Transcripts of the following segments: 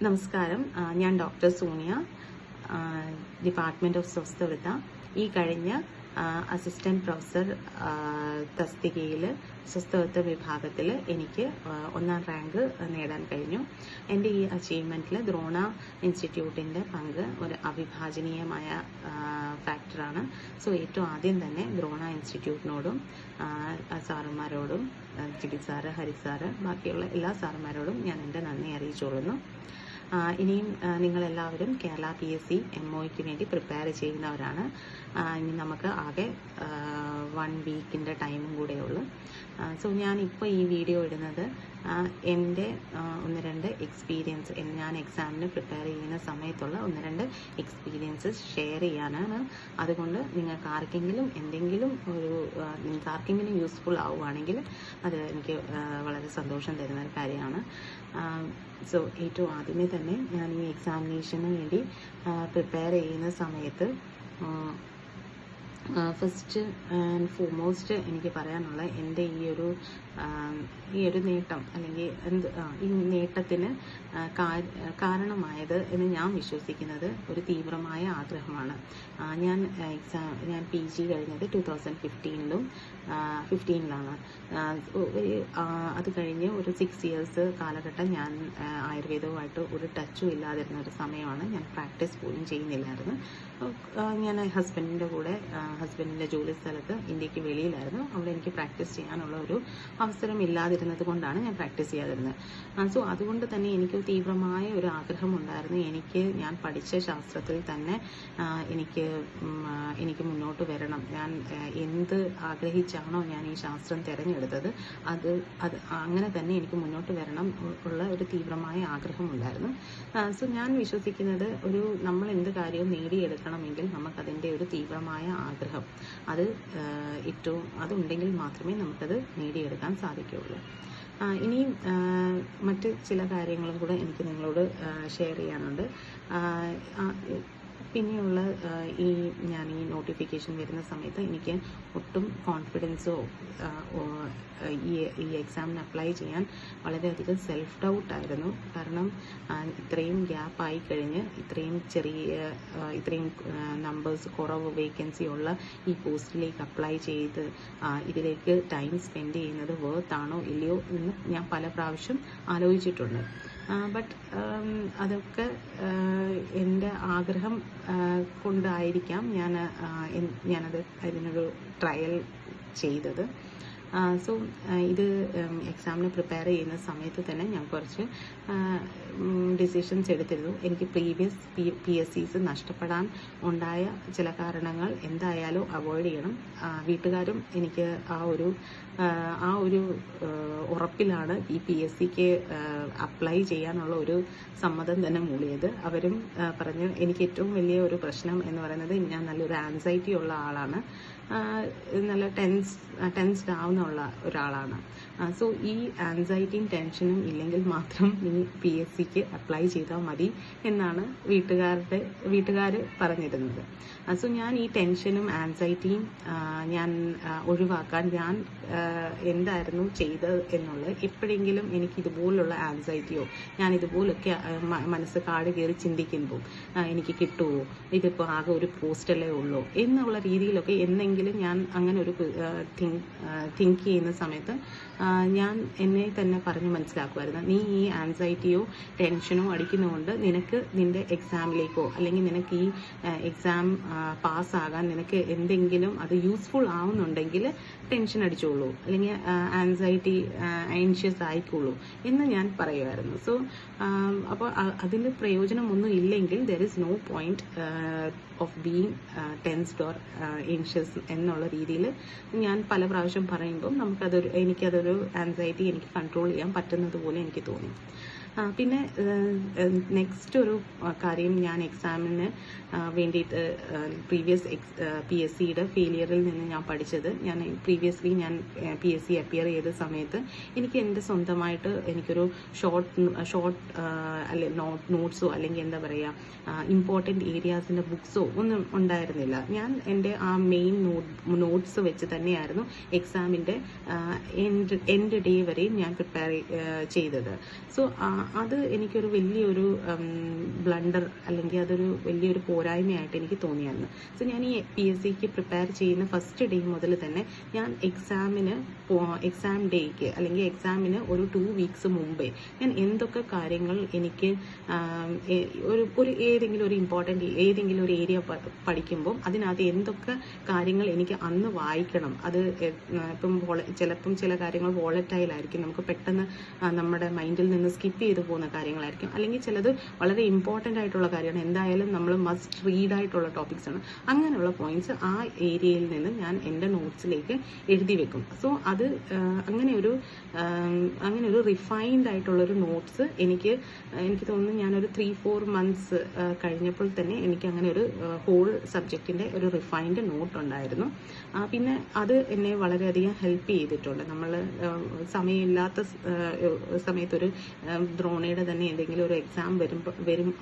നമസ്കാരം. ഞാൻ doctor Sonia, department of സ്വസ്ഥവൃത്ത. ഈ കഴിഞ്ഞ അസിസ്റ്റന്റ് പ്രൊഫസർ തസ്തികയിൽ സ്വസ്ഥവൃത്ത വിഭാഗത്തിൽ എനിക്ക് 1ാം റാങ്ക് നേടാൻ കഴിഞ്ഞു. എൻ്റെ ഈ അച്ചീവ്മെൻറ്റിൽ ദ്രോണ ഇൻസ്റ്റിറ്റ്യൂട്ടിൻ്റെ പങ്ക് ഒരു അവിഭാജനീയമായ ഫാക്ടറാണ്. സോ ഏറ്റവും ആദ്യം തന്നെ ദ്രോണ ഇൻസ്റ്റിറ്റ്യൂട്ടിനോടും സാറുമാരോടും ജിബി സാറ്, ഹരി സാറ്, ബാക്കിയുള്ള എല്ലാ സാറുമാരോടും ഞാൻ എൻ്റെ നന്ദി അറിയിച്ചുകൊള്ളുന്നു. ഇനിയും നിങ്ങളെല്ലാവരും കേരള PSC MOയ്ക്ക് വേണ്ടി പ്രിപ്പയർ ചെയ്യുന്നവരാണ്. ഇനി നമുക്ക് ആകെ 1 വീക്കിൻ്റെ ടൈമും കൂടെയുള്ളൂ. സോ ഞാനിപ്പോൾ ഈ വീഡിയോ ഇടുന്നത് എൻ്റെ 1-2 എക്സ്പീരിയൻസ്, ഞാൻ എക്സാമിന് പ്രിപ്പയർ ചെയ്യുന്ന സമയത്തുള്ള 1-2 എക്സ്പീരിയൻസസ് ഷെയർ ചെയ്യാനാണ്. അതുകൊണ്ട് നിങ്ങൾക്ക് ആർക്കെങ്കിലും യൂസ്ഫുൾ ആവുകയാണെങ്കിൽ അത് എനിക്ക് വളരെ സന്തോഷം തരുന്ന ഒരു കാര്യമാണ്. സോ ഏറ്റവും ആദ്യമേ തന്നെ ഞാൻ ഈ എക്സാമിനേഷന് വേണ്ടി പ്രിപ്പയർ ചെയ്യുന്ന സമയത്ത് ഫസ്റ്റ് ആൻഡ് ഫോർമോസ്റ്റ് എനിക്ക് പറയാനുള്ള എൻ്റെ ഈ ഒരു നേട്ടം, അല്ലെങ്കിൽ ഈ നേട്ടത്തിന് കാരണമായത് എന്ന് ഞാൻ വിശ്വസിക്കുന്നത് ഒരു തീവ്രമായ ആഗ്രഹമാണ്. ഞാൻ PG കഴിഞ്ഞത് 2015-ലാണ്. അത് കഴിഞ്ഞ് ഒരു 6 ഇയേഴ്സ് കാലഘട്ടം ഞാൻ ആയുർവേദവുമായിട്ട് ഒരു ടച്ചും ഇല്ലാതിരുന്ന ഒരു സമയമാണ്. ഞാൻ പ്രാക്ടീസ് പോലും ചെയ്യുന്നില്ലായിരുന്നു. ഞാൻ ഹസ്ബൻഡിൻ്റെ ജോലി സ്ഥലത്ത് ഇന്ത്യക്ക് വെളിയിലായിരുന്നു. അവിടെ എനിക്ക് പ്രാക്ടീസ് ചെയ്യാനുള്ള ഒരു അവസരം ഇല്ലാതിരുന്നത് കൊണ്ടാണ് ഞാൻ പ്രാക്ടീസ് ചെയ്യാതിരുന്നത്. സോ അതുകൊണ്ട് തന്നെ എനിക്ക് തീവ്രമായ ഒരു ആഗ്രഹം ഉണ്ടായിരുന്നു. ഞാൻ പഠിച്ച ശാസ്ത്രത്തിൽ തന്നെ എനിക്ക് മുന്നോട്ട് വരണം. ഞാൻ എന്ത് ആഗ്രഹിച്ചാണോ ഞാൻ ഈ ശാസ്ത്രം തിരഞ്ഞെടുത്തത് അത് അങ്ങനെ തന്നെ എനിക്ക് മുന്നോട്ട് വരണം ഉള്ള ഒരു തീവ്രമായ ആഗ്രഹമുണ്ടായിരുന്നു. സോ ഞാൻ വിശ്വസിക്കുന്നത് നമ്മൾ എന്ത് കാര്യവും നേടിയെടുക്കണമെങ്കിൽ നമുക്കതിൻ്റെ ഒരു തീവ്രമായ ആഗ്രഹം അതുണ്ടെങ്കിൽ മാത്രമേ നമുക്കത് നേടിയെടുക്കാൻ സാധിക്കുകയുള്ളൂ. ഇനിയും മറ്റ് ചില കാര്യങ്ങളും കൂടെ എനിക്ക് നിങ്ങളോട് ഷെയർ ചെയ്യാനുണ്ട്. പിന്നെയുള്ള ഞാൻ ഈ നോട്ടിഫിക്കേഷൻ വരുന്ന സമയത്ത് എനിക്ക് ഒട്ടും കോൺഫിഡൻസോ ഈ എക്സാമിന് അപ്ലൈ ചെയ്യാൻ വളരെയധികം സെൽഫ് ഡൗട്ടായിരുന്നു. കാരണം ഇത്രയും ഗ്യാപ്പായി കഴിഞ്ഞ് ഇത്രയും നമ്പേഴ്സ് കുറവ് വേക്കൻസി ഉള്ള ഈ പോസ്റ്റിലേക്ക് അപ്ലൈ ചെയ്ത് ഇതിലേക്ക് ടൈം സ്പെൻഡ് ചെയ്യുന്നത് വേർത്താണോ ഇല്ലയോ എന്ന് ഞാൻ പല പ്രാവശ്യം ആലോചിച്ചിട്ടുണ്ട്. ബട്ട് അതൊക്കെ എൻ്റെ ആഗ്രഹം കൊണ്ടായിരിക്കാം അതിനൊരു ട്രയൽ ചെയ്തത്. സോ ഇത് എക്സാമിന് പ്രിപ്പയർ ചെയ്യുന്ന സമയത്ത് തന്നെ ഞാൻ കുറച്ച് ഡിസിഷൻസ് എടുത്തിരുന്നു. എനിക്ക് പ്രീവിയസ് PSCs നഷ്ടപ്പെടാൻ ഉണ്ടായ ചില കാരണങ്ങൾ എന്തായാലും അവോയ്ഡ് ചെയ്യണം. വീട്ടുകാരും എനിക്ക് ആ ഒരു ഉറപ്പിലാണ് ഈ PSCക്ക് അപ്ലൈ ചെയ്യാനുള്ള ഒരു സമ്മതം തന്നെ മൂളിയത്. അവരും പറഞ്ഞു, എനിക്ക് ഏറ്റവും വലിയ ഒരു പ്രശ്നം എന്ന് പറയുന്നത് ഞാൻ നല്ലൊരു ആൻസൈറ്റി ഉള്ള ആളാണ്, നല്ല ടെൻസ്ഡ് ആവുന്ന ഒരാളാണ്. സോ ഈ ആൻസൈറ്റിയും ടെൻഷനും ഇല്ലെങ്കിൽ മാത്രം നീ PSCക്ക് അപ്ലൈ ചെയ്താൽ മതി എന്നാണ് വീട്ടുകാർ പറഞ്ഞിരുന്നത്. സോ ഞാൻ ഈ ടെൻഷനും ആൻസൈറ്റിയും ഞാൻ ഒഴിവാക്കാൻ ഞാൻ എന്തായിരുന്നു ചെയ്തത് എന്നുള്ളത്, എപ്പോഴെങ്കിലും എനിക്ക് ഇതുപോലുള്ള ആൻസൈറ്റിയോ ഞാൻ ഇതുപോലൊക്കെ മനസ്സ് കാട് കയറി ചിന്തിക്കുമ്പോൾ എനിക്ക് കിട്ടുമോ, ഇതിപ്പോൾ ആകെ ഒരു പോസ്റ്റല്ലേ ഉള്ളൂ എന്നുള്ള രീതിയിലൊക്കെ എന്തെങ്കിലും ഞാൻ അങ്ങനെ ഒരു തിങ്ക് ചെയ്യുന്ന സമയത്ത് ഞാൻ എന്നെ തന്നെ പറഞ്ഞ് മനസ്സിലാക്കുമായിരുന്നു, നീ ഈ ആൻസൈറ്റിയോ ടെൻഷനോ അടിക്കുന്നതുകൊണ്ട് നിനക്ക് നിന്റെ എക്സാമിലേക്കോ അല്ലെങ്കിൽ നിനക്ക് ഈ എക്സാം പാസ്സാകാൻ നിനക്ക് എന്തെങ്കിലും അത് യൂസ്ഫുൾ ആവുന്നുണ്ടെങ്കിൽ ടെൻഷൻ അടിച്ചോളൂ, അല്ലെങ്കിൽ ആൻഷ്യസ് ആയിക്കോളൂ എന്ന് ഞാൻ പറയുമായിരുന്നു. സോ അപ്പോൾ അതിൻ്റെ പ്രയോജനമൊന്നും ഇല്ലെങ്കിൽ there is no point of being tensed or anxious എന്നുള്ള രീതിയിൽ ഞാൻ പല പ്രാവശ്യം പറയുമ്പോൾ എനിക്കതൊരു ആൻസൈറ്റി എനിക്ക് കൺട്രോൾ ചെയ്യാൻ പറ്റുന്നത് പോലെ എനിക്ക് തോന്നി. പിന്നെ നെക്സ്റ്റ് ഒരു കാര്യം, ഞാൻ എക്സാമിന് വേണ്ടിയിട്ട് പ്രീവിയസ് PSCയുടെ ഫെയിലിയറിൽ നിന്ന് ഞാൻ പഠിച്ചത്, ഞാൻ PSC അപ്പിയർ ചെയ്ത സമയത്ത് എനിക്ക് എൻ്റെ സ്വന്തമായിട്ട് എനിക്കൊരു ഷോർട്ട് അല്ലെ നോട്ട്സോ അല്ലെങ്കിൽ എന്താ പറയുക ഇമ്പോർട്ടൻറ്റ് ഏരിയാസിൻ്റെ ബുക്സോ ഒന്നും ഉണ്ടായിരുന്നില്ല. ഞാൻ എൻ്റെ ആ മെയിൻ നോട്ട്സ് വെച്ച് തന്നെയായിരുന്നു എക്സാമിൻ്റെ എൻഡ് ഡേ വരെയും ഞാൻ പ്രിപ്പയർ ചെയ്തത്. സോ അത് എനിക്കൊരു വലിയൊരു ബ്ലണ്ടർ അല്ലെങ്കിൽ അതൊരു വലിയൊരു പോരായ്മയായിട്ട് എനിക്ക് തോന്നിയായിരുന്നു. സോ ഞാൻ ഈ PSCക്ക് പ്രിപ്പയർ ചെയ്യുന്ന ഫസ്റ്റ് ഡേ മുതൽ തന്നെ ഞാൻ എക്സാം ഡേക്ക് അല്ലെങ്കിൽ എക്സാമിന് ഒരു 2 വീക്സ് മുമ്പേ ഞാൻ എന്തൊക്കെ കാര്യങ്ങൾ എനിക്ക് ഏതെങ്കിലും ഒരു ഇമ്പോർട്ടൻ്റ് ഏതെങ്കിലും ഒരു ഏരിയ പഠിക്കുമ്പോൾ അതിനകത്ത് എന്തൊക്കെ കാര്യങ്ങൾ എനിക്ക് അന്ന് വായിക്കണം. അത് ചിലപ്പം ചില കാര്യങ്ങൾ വോളറ്റൈൽ ആയിരിക്കും, നമുക്ക് പെട്ടെന്ന് നമ്മുടെ മൈൻഡിൽ നിന്ന് സ്കിപ്പ് ചെയ്തു പോകുന്ന കാര്യങ്ങളായിരിക്കും, അല്ലെങ്കിൽ ചിലത് വളരെ ഇമ്പോർട്ടൻ്റ് ആയിട്ടുള്ള കാര്യമാണ്, എന്തായാലും നമ്മൾ മസ്റ്റ് റീഡ് ആയിട്ടുള്ള ടോപ്പിക്സ് ആണ്. അങ്ങനെയുള്ള പോയിന്റ്സ് ആ ഏരിയയിൽ നിന്ന് ഞാൻ എൻ്റെ നോട്ട്സിലേക്ക് എഴുതി വെക്കും. സോ അത് അങ്ങനെ ഒരു റിഫൈൻഡ് ആയിട്ടുള്ളൊരു നോട്ട്സ് എനിക്ക് തോന്നുന്നു ഞാനൊരു 3-4 മന്ത്സ് കഴിഞ്ഞപ്പോൾ തന്നെ എനിക്ക് അങ്ങനെ ഒരു ഹോൾ സബ്ജക്റ്റിൻ്റെ ഒരു റിഫൈൻഡ് നോട്ട് ഉണ്ടായിരുന്നു. പിന്നെ അത് എന്നെ വളരെയധികം ഹെൽപ്പ് ചെയ്തിട്ടുണ്ട്. നമ്മൾ സമയമില്ലാത്ത സമയത്തൊരു ദ്രോണയുടെ തന്നെ എന്തെങ്കിലും ഒരു എക്സാം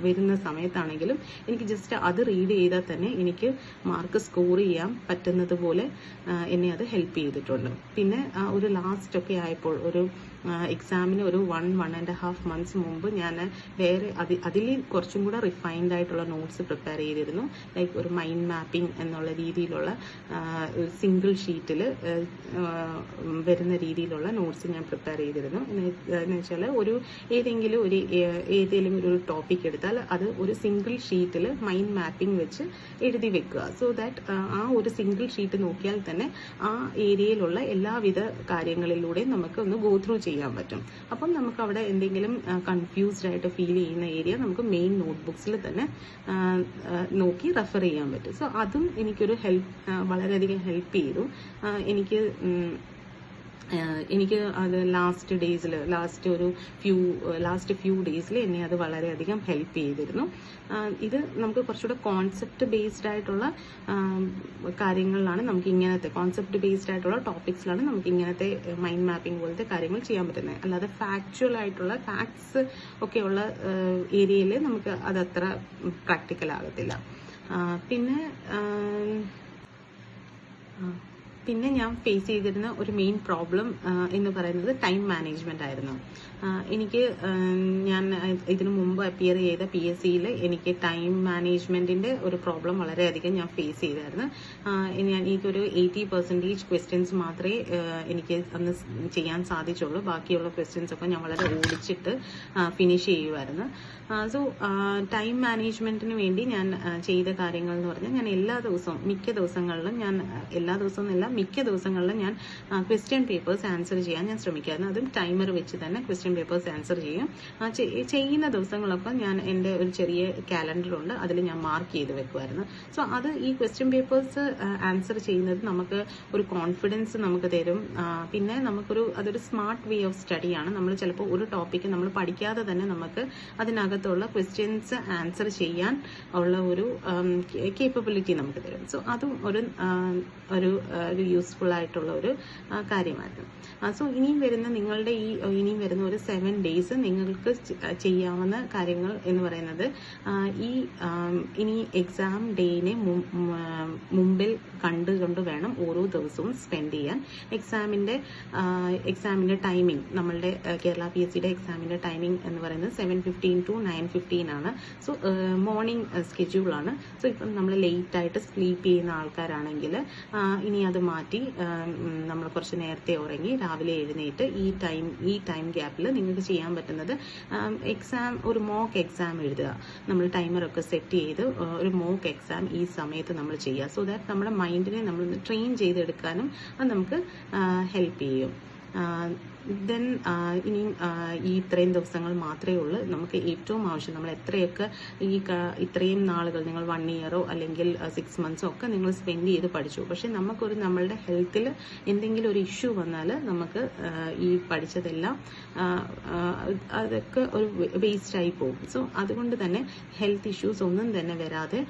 വരുന്ന സമയത്താണെങ്കിലും എനിക്ക് ജസ്റ്റ് അത് റീഡ് ചെയ്താൽ തന്നെ എനിക്ക് മാർക്ക് സ്കോർ ചെയ്യാൻ പറ്റുന്നത് പോലെ എന്നെ അത് ഹെൽപ്പ് ചെയ്തിട്ടുണ്ട്. പിന്നെ ഒരു ലാസ്റ്റ് ഒക്കെ ആയപ്പോൾ ഒരു എക്സാമിന് ഒരു 1.5 മന്ത്സ് മുമ്പ് ഞാൻ വേറെ അതിൽ കുറച്ചും കൂടെ റിഫൈൻഡ് ആയിട്ടുള്ള നോട്ട്സ് പ്രിപ്പയർ ചെയ്തിരുന്നു. ലൈക്ക് ഒരു മൈൻഡ് മാപ്പിംഗ് എന്നുള്ള രീതിയിലുള്ള സിംഗിൾ ഷീറ്റിൽ വരുന്ന രീതിയിലുള്ള നോട്ട്സ് ഞാൻ പ്രിപ്പയർ ചെയ്തിരുന്നു. എന്ന് വെച്ചാൽ ഏതെങ്കിലും ഒരു ടോപ്പിക് എടുത്താൽ അത് ഒരു സിംഗിൾ ഷീറ്റിൽ മൈൻഡ് മാപ്പിംഗ് വെച്ച് എഴുതി വെക്കുക. സോ ദാറ്റ് ആ ഒരു സിംഗിൾ ഷീറ്റ് നോക്കിയാൽ തന്നെ ആ ഏരിയയിലുള്ള എല്ലാവിധ കാര്യങ്ങളിലൂടെയും നമുക്ക് ഒന്ന് ഗോ ത്രൂ ചെയ്യാൻ പറ്റും. അപ്പം നമുക്ക് അവിടെ എന്തെങ്കിലും കൺഫ്യൂസ്ഡ് ആയിട്ട് ഫീൽ ചെയ്യുന്ന ഏരിയ നമുക്ക് മെയിൻ നോട്ട്ബുക്സിൽ തന്നെ നോക്കി റെഫർ ചെയ്യാൻ പറ്റും. സോ അതും എനിക്കൊരു വളരെയധികം ഹെൽപ്പ് ചെയ്തു. എനിക്ക് അത് ലാസ്റ്റ് ഫ്യൂ ഡേയ്സിൽ എന്നെ അത് വളരെയധികം ഹെൽപ്പ് ചെയ്തിരുന്നു. ഇത് നമുക്ക് കുറച്ചുകൂടെ കോൺസെപ്റ്റ് ബേസ്ഡ് ആയിട്ടുള്ള കാര്യങ്ങളിലാണ് നമുക്ക് ഇങ്ങനത്തെ കോൺസെപ്റ്റ് ബേസ്ഡ് ആയിട്ടുള്ള ടോപ്പിക്സിലാണ് നമുക്ക് ഇങ്ങനത്തെ മൈൻഡ് മാപ്പിംഗ് പോലത്തെ കാര്യങ്ങൾ ചെയ്യാൻ പറ്റുന്നത്. അല്ലാതെ ഫാക്ച്വൽ ആയിട്ടുള്ള ഫാക്ട്സ് ഒക്കെയുള്ള ഏരിയയിൽ നമുക്ക് അതത്ര പ്രാക്ടിക്കൽ ആകത്തില്ല. പിന്നെ ഞാൻ ഫേസ് ചെയ്തിരുന്ന ഒരു മെയിൻ പ്രോബ്ലം എന്ന് പറയുന്നത് ടൈം മാനേജ്മെന്റ് ആയിരുന്നു. ഞാൻ ഇതിനു മുമ്പ് അപ്പിയർ ചെയ്ത PSCയിൽ എനിക്ക് ടൈം മാനേജ്മെന്റിന്റെ ഒരു പ്രോബ്ലം വളരെയധികം ഞാൻ ഫേസ് ചെയ്തായിരുന്നു. എനിക്കൊരു 80% ക്വസ്റ്റ്യൻസ് മാത്രമേ എനിക്ക് അന്ന് ചെയ്യാൻ സാധിച്ചുള്ളൂ. ബാക്കിയുള്ള ക്വസ്റ്റ്യൻസ് ഒക്കെ ഞാൻ വളരെ ഓടിച്ചിട്ട് ഫിനിഷ് ചെയ്യുമായിരുന്നു. സോ ടൈം മാനേജ്മെന്റിന് വേണ്ടി ഞാൻ ചെയ്ത കാര്യങ്ങൾ എന്ന് പറഞ്ഞാൽ ഞാൻ മിക്ക ദിവസങ്ങളിലും ഞാൻ ക്വസ്റ്റ്യൻ പേപ്പേഴ്സ് ആൻസർ ചെയ്യാൻ ഞാൻ ശ്രമിക്കായിരുന്നു. അതും ടൈമർ വെച്ച് തന്നെ ക്വസ്റ്റ്യൻ പേപ്പേഴ്സ് ആൻസർ ചെയ്യും. ചെയ്യുന്ന ദിവസങ്ങളൊക്കെ ഞാൻ എൻ്റെ ഒരു ചെറിയ കാലണ്ടറുണ്ട്, അതിൽ ഞാൻ മാർക്ക് ചെയ്ത് വെക്കുമായിരുന്നു. സോ അത് ഈ ക്വസ്റ്റ്യൻ പേപ്പേഴ്സ് ആൻസർ ചെയ്യുന്നത് നമുക്ക് ഒരു കോൺഫിഡൻസ് നമുക്ക് തരും. പിന്നെ അതൊരു സ്മാർട്ട് വേ ഓഫ് സ്റ്റഡിയാണ്. നമ്മൾ ചിലപ്പോൾ ഒരു ടോപ്പിക്ക് നമ്മൾ പഠിക്കാതെ തന്നെ നമുക്ക് അതിനകത്തുള്ള ക്വസ്റ്റ്യൻസ് ആൻസർ ചെയ്യാൻ ഉള്ള ഒരു കേപ്പബിലിറ്റി നമുക്ക് തരും. സോ അതും ഒരു യൂസ്ഫുൾ ആയിട്ടുള്ള ഒരു കാര്യമായിരുന്നു. സോ ഇനിയും വരുന്ന ഒരു 7 days നിങ്ങൾക്ക് ചെയ്യാവുന്ന കാര്യങ്ങൾ എന്ന് പറയുന്നത് ഇനി എക്സാം ഡേനെ മുമ്പിൽ കണ്ടുകൊണ്ട് വേണം ഓരോ ദിവസവും സ്പെൻഡ് ചെയ്യാൻ. എക്സാമിന്റെ ടൈമിംഗ് നമ്മളുടെ കേരള PSCയുടെ എക്സാമിന്റെ ടൈമിംഗ് എന്ന് പറയുന്നത് 7:15 to 9:15 ആണ്. So morning സ്കെഡ്യൂളാണ്. സോ ഇപ്പം നമ്മൾ ലേറ്റ് ആയിട്ട് സ്ലീപ്പ് ചെയ്യുന്ന ആൾക്കാരാണെങ്കിൽ ഇനി അത് മാറ്റി നമ്മൾ കുറച്ച് നേരത്തെ ഉറങ്ങി രാവിലെ എഴുന്നേറ്റ് ഈ ടൈം ഗ്യാപ്പിൽ നിങ്ങൾക്ക് ചെയ്യാൻ പറ്റുന്നത് ഒരു മോക്ക് എക്സാം എഴുതുക. നമ്മൾ ടൈമറൊക്കെ സെറ്റ് ചെയ്ത് ഒരു മോക്ക് എക്സാം ഈ സമയത്ത് നമ്മൾ ചെയ്യുക. സോ ദാറ്റ് നമ്മുടെ മൈൻഡിനെ നമ്മൾ ട്രെയിൻ ചെയ്തെടുക്കാനും അത് നമുക്ക് ഹെൽപ്പ് ചെയ്യും. ദെൻ ഇനിയും ഈ ഇത്രയും ദിവസങ്ങൾ മാത്രമേ ഉള്ളൂ. നമുക്ക് ഏറ്റവും ആവശ്യം നമ്മൾ എത്രയൊക്കെ ഇത്രയും നാളുകൾ നിങ്ങൾ 1 yearോ അല്ലെങ്കിൽ 6 monthsോ ഒക്കെ നിങ്ങൾ സ്പെൻഡ് ചെയ്ത് പഠിച്ചു. പക്ഷെ നമ്മളുടെ ഹെൽത്തിൽ എന്തെങ്കിലും ഒരു ഇഷ്യൂ വന്നാൽ നമുക്ക് ഈ പഠിച്ചതെല്ലാം അതൊക്കെ ഒരു വേസ്റ്റായി പോകും. സോ അതുകൊണ്ട് തന്നെ ഹെൽത്ത് ഇഷ്യൂസ് ഒന്നും തന്നെ വരാതെ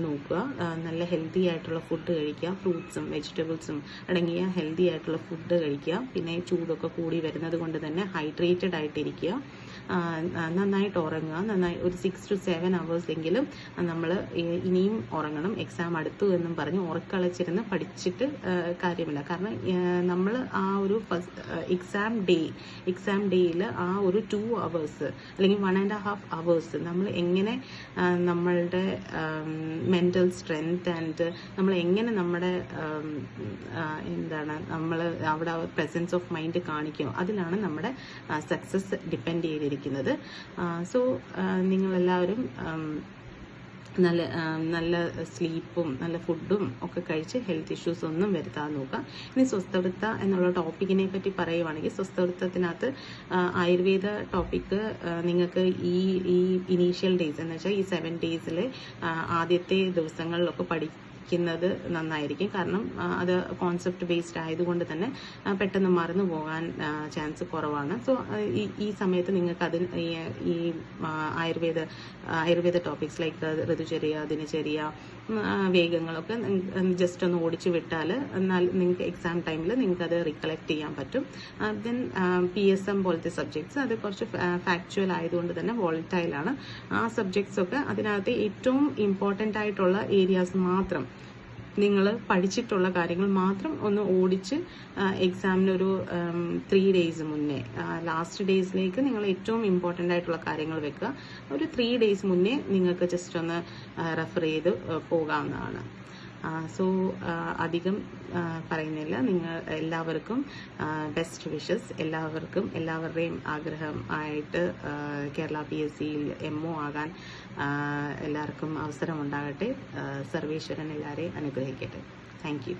നോക്കുക. നല്ല ഹെൽത്തി ആയിട്ടുള്ള ഫുഡ് കഴിക്കുക. ഫ്രൂട്ട്സും വെജിറ്റബിൾസും അടങ്ങിയ ഹെൽത്തി ആയിട്ടുള്ള ഫുഡ് കഴിക്കുക. പിന്നെ ചൂടൊക്കെ കൂടി വരുന്നത് കൊണ്ട് തന്നെ ഹൈഡ്രേറ്റഡ് ആയിട്ടിരിക്കുക. നന്നായിട്ട് ഉറങ്ങുക. നന്നായി ഒരു 6 to 7 hours എങ്കിലും നമ്മൾ ഇനിയും ഉറങ്ങണം. എക്സാം അടുത്തു എന്നും പറഞ്ഞ് ഉറക്കളച്ചിരുന്ന് പഠിച്ചിട്ട് കാര്യമില്ല. കാരണം നമ്മൾ ആ ഒരു എക്സാം ഡേയിൽ ആ ഒരു 2 hours അല്ലെങ്കിൽ 1.5 hours നമ്മൾ എങ്ങനെ നമ്മളുടെ മെൻ്റൽ സ്ട്രെങ്ത് ആൻഡ് നമ്മൾ എങ്ങനെ നമ്മുടെ നമ്മൾ അവിടെ പ്രസൻസ് ഓഫ് മൈൻഡ് കാണിക്കും, അതിലാണ് നമ്മുടെ സക്സസ് ഡിപ്പെൻഡ് ചെയ്തിരിക്കുന്നത്. സോ നിങ്ങളെല്ലാവരും നല്ല സ്ലീപ്പും നല്ല ഫുഡും ഒക്കെ കഴിച്ച് ഹെൽത്ത് ഇഷ്യൂസ് ഒന്നും വരുത്താതെ നോക്കുക. ഇനി സ്വസ്ഥവൃത്ത എന്നുള്ള ടോപ്പിക്കിനെ പറ്റി പറയുവാണെങ്കിൽ, സ്വസ്ഥവൃത്തത്തിനകത്ത് ആയുർവേദ ടോപ്പിക്ക് നിങ്ങൾക്ക് ഈ ഇനീഷ്യൽ ഡേയ്സ് എന്ന് വെച്ചാൽ ഈ 7 days ആദ്യത്തെ ദിവസങ്ങളിലൊക്കെ ക്കുന്നത് നന്നായിരിക്കും. കാരണം അത് കോൺസെപ്റ്റ് ബേസ്ഡ് ആയതുകൊണ്ട് തന്നെ പെട്ടെന്ന് മറന്നു പോകാൻ ചാൻസ് കുറവാണ്. സോ ഈ സമയത്ത് നിങ്ങൾക്ക് അതിൽ ഈ ആയുർവേദ ടോപ്പിക്സ് ലൈക്ക് ഋതുചര്യ, ദിനചര്യ, വേഗങ്ങളൊക്കെ ജസ്റ്റ് ഒന്ന് ഓടിച്ചു വിട്ടാൽ എന്നാൽ നിങ്ങൾക്ക് എക്സാം ടൈമിൽ നിങ്ങൾക്ക് അത് റിക്കളക്ട് ചെയ്യാൻ പറ്റും. ദെൻ PSM പോലത്തെ സബ്ജക്ട്സ് അത് കുറച്ച് ഫാക്ച്വൽ ആയതുകൊണ്ട് തന്നെ വോളറ്റൈലാണ്. ആ സബ്ജക്ട്സ് ഒക്കെ അതിനകത്ത് ഏറ്റവും ഇമ്പോർട്ടൻ്റ് ആയിട്ടുള്ള ഏരിയാസ് മാത്രം, നിങ്ങൾ പഠിച്ചിട്ടുള്ള കാര്യങ്ങൾ മാത്രം ഒന്ന് ഓടിച്ച് എക്സാമിനൊരു 3 days മുന്നേ, ലാസ്റ്റ് ഡേയ്സിലേക്ക് നിങ്ങൾ ഏറ്റവും ഇമ്പോർട്ടൻ്റ് ആയിട്ടുള്ള കാര്യങ്ങൾ വെക്കുക. ഒരു 3 days മുന്നേ നിങ്ങൾക്ക് ജസ്റ്റ് ഒന്ന് റെഫർ ചെയ്ത് പോകാവുന്നതാണ്. സോ അധികം പറയുന്നില്ല. നിങ്ങൾ എല്ലാവർക്കും ബെസ്റ്റ് വിഷസ്. എല്ലാവരുടെയും ആഗ്രഹം ആയിട്ട് കേരള PSCയിൽ MO ആകാൻ എല്ലാവർക്കും അവസരം ഉണ്ടാകട്ടെ. സർവേശ്വരൻ എല്ലാവരെയും അനുഗ്രഹിക്കട്ടെ. Thank you.